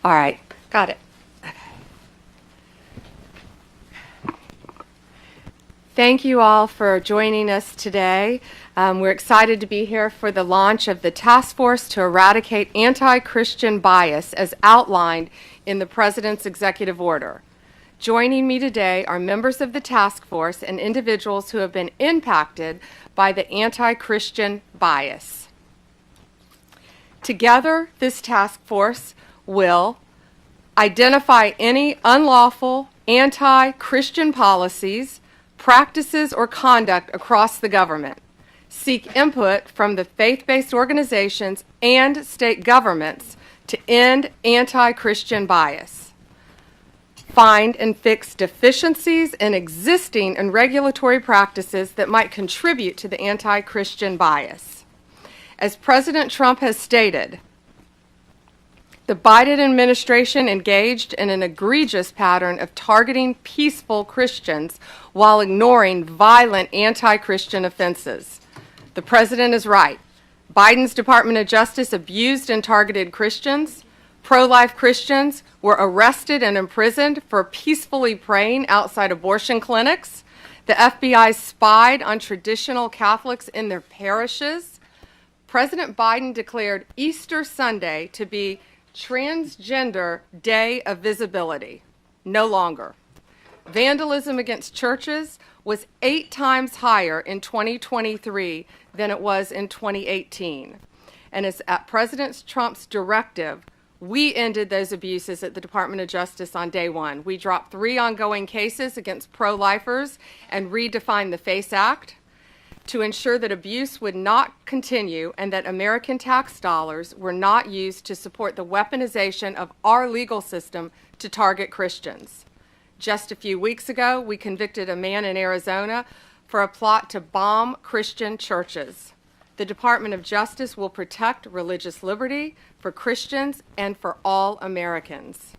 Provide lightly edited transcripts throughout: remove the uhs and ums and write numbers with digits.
All right, got it. Thank you all for joining us today. We're excited to be here for the launch of the Task Force to Eradicate Anti-Christian Bias as outlined in the President's Executive Order. Joining me today are members of the task force and individuals who have been impacted by the anti-Christian bias. Together, this task force will identify any unlawful anti-Christian policies, practices, or conduct across the government, seek input from the faith-based organizations and state governments to end anti-Christian bias, find and fix deficiencies in existing and regulatory practices that might contribute to the anti-Christian bias. As President Trump has stated, the Biden administration engaged in an egregious pattern of targeting peaceful Christians while ignoring violent anti-Christian offenses. The president is right. Biden's Department of Justice abused and targeted Christians. Pro-life Christians were arrested and imprisoned for peacefully praying outside abortion clinics. The FBI spied on traditional Catholics in their parishes. President Biden declared Easter Sunday to be Transgender Day of Visibility. No longer. Vandalism against churches was 8 times higher in 2023 than it was in 2018. And it's at President Trump's directive, we ended those abuses at the Department of Justice on day 1. We dropped 3 ongoing cases against pro-lifers and redefined the FACE Act to ensure that abuse would not continue and that American tax dollars were not used to support the weaponization of our legal system to target Christians. Just a few weeks ago, we convicted a man in Arizona for a plot to bomb Christian churches. The Department of Justice will protect religious liberty for Christians and for all Americans.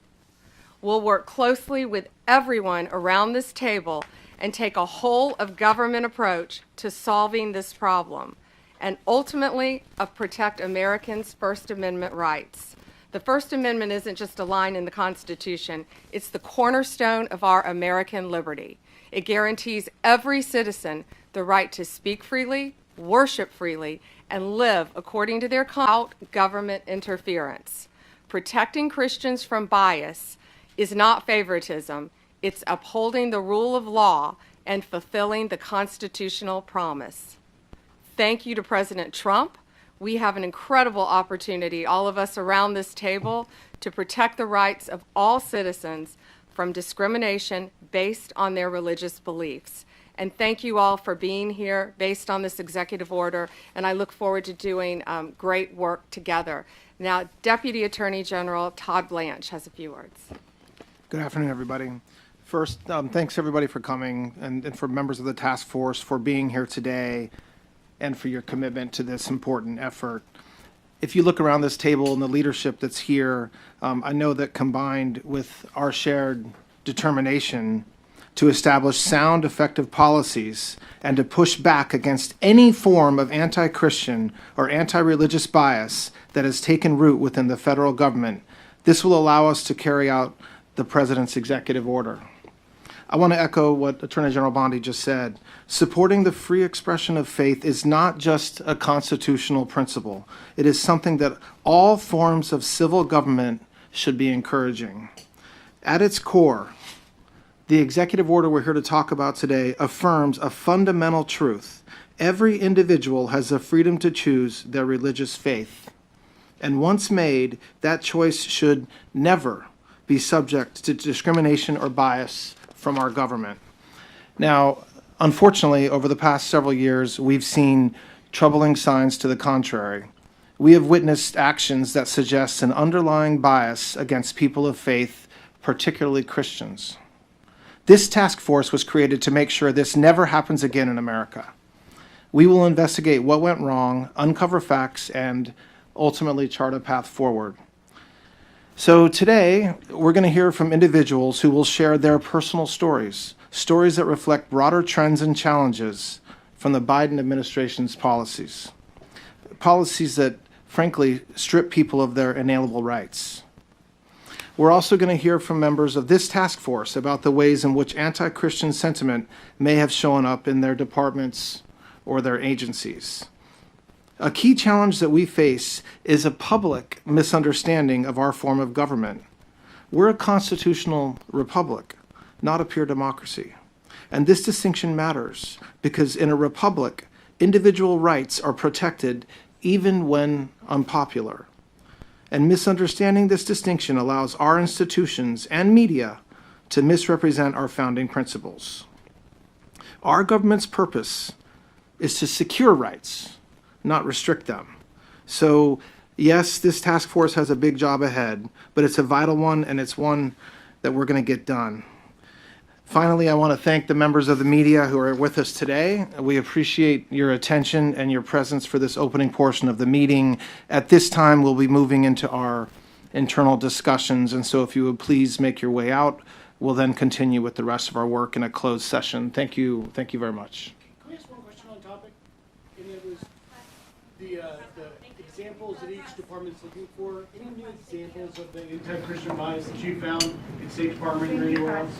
We'll work closely with everyone around this table and take a whole of government approach to solving this problem, and ultimately protect Americans' First Amendment rights. The First Amendment isn't just a line in the Constitution, it's the cornerstone of our American liberty. It guarantees every citizen the right to speak freely, worship freely, and live according to their without government interference. Protecting Christians from bias is not favoritism. It's upholding the rule of law and fulfilling the constitutional promise. Thank you to President Trump. We have an incredible opportunity, all of us around this table, to protect the rights of all citizens from discrimination based on their religious beliefs. And thank you all for being here based on this executive order, and I look forward to doing great work together. Now, Deputy Attorney General Todd Blanche has a few words. Good afternoon, everybody. First, thanks everybody for coming and for members of the task force for being here today and for your commitment to this important effort. If you look around this table and the leadership that's here, I know that combined with our shared determination to establish sound, effective policies and to push back against any form of anti-Christian or anti-religious bias that has taken root within the federal government, this will allow us to carry out the President's executive order. I want to echo what Attorney General Bondi just said. Supporting the free expression of faith is not just a constitutional principle. It is something that all forms of civil government should be encouraging. At its core, the executive order we're here to talk about today affirms a fundamental truth. Every individual has the freedom to choose their religious faith. And once made, that choice should never be subject to discrimination or bias from our government. Now, unfortunately, over the past several years, we've seen troubling signs to the contrary. We have witnessed actions that suggest an underlying bias against people of faith, particularly Christians. This task force was created to make sure this never happens again in America. We will investigate what went wrong, uncover facts, and ultimately chart a path forward. So today, we're going to hear from individuals who will share their personal stories, stories that reflect broader trends and challenges from the Biden administration's policies. Policies that, frankly, strip people of their inalienable rights. We're also going to hear from members of this task force about the ways in which anti-Christian sentiment may have shown up in their departments or their agencies. A key challenge that we face is a public misunderstanding of our form of government. We're a constitutional republic, not a pure democracy. And this distinction matters because in a republic, individual rights are protected even when unpopular. And misunderstanding this distinction allows our institutions and media to misrepresent our founding principles. Our government's purpose is to secure rights, not restrict them. So, yes, this task force has a big job ahead, but it's a vital one, and it's one that we're going to get done. Finally, I want to thank the members of the media who are with us today. We appreciate your attention and your presence for this opening portion of the meeting. At this time, we'll be moving into our internal discussions, and so if you would please make your way out, we'll then continue with the rest of our work in a closed session. Thank you very much. Can we ask one question on topic? And it was the examples that each department's looking for. Any new examples of the anti-Christian bias that you found in State Department or anywhere else?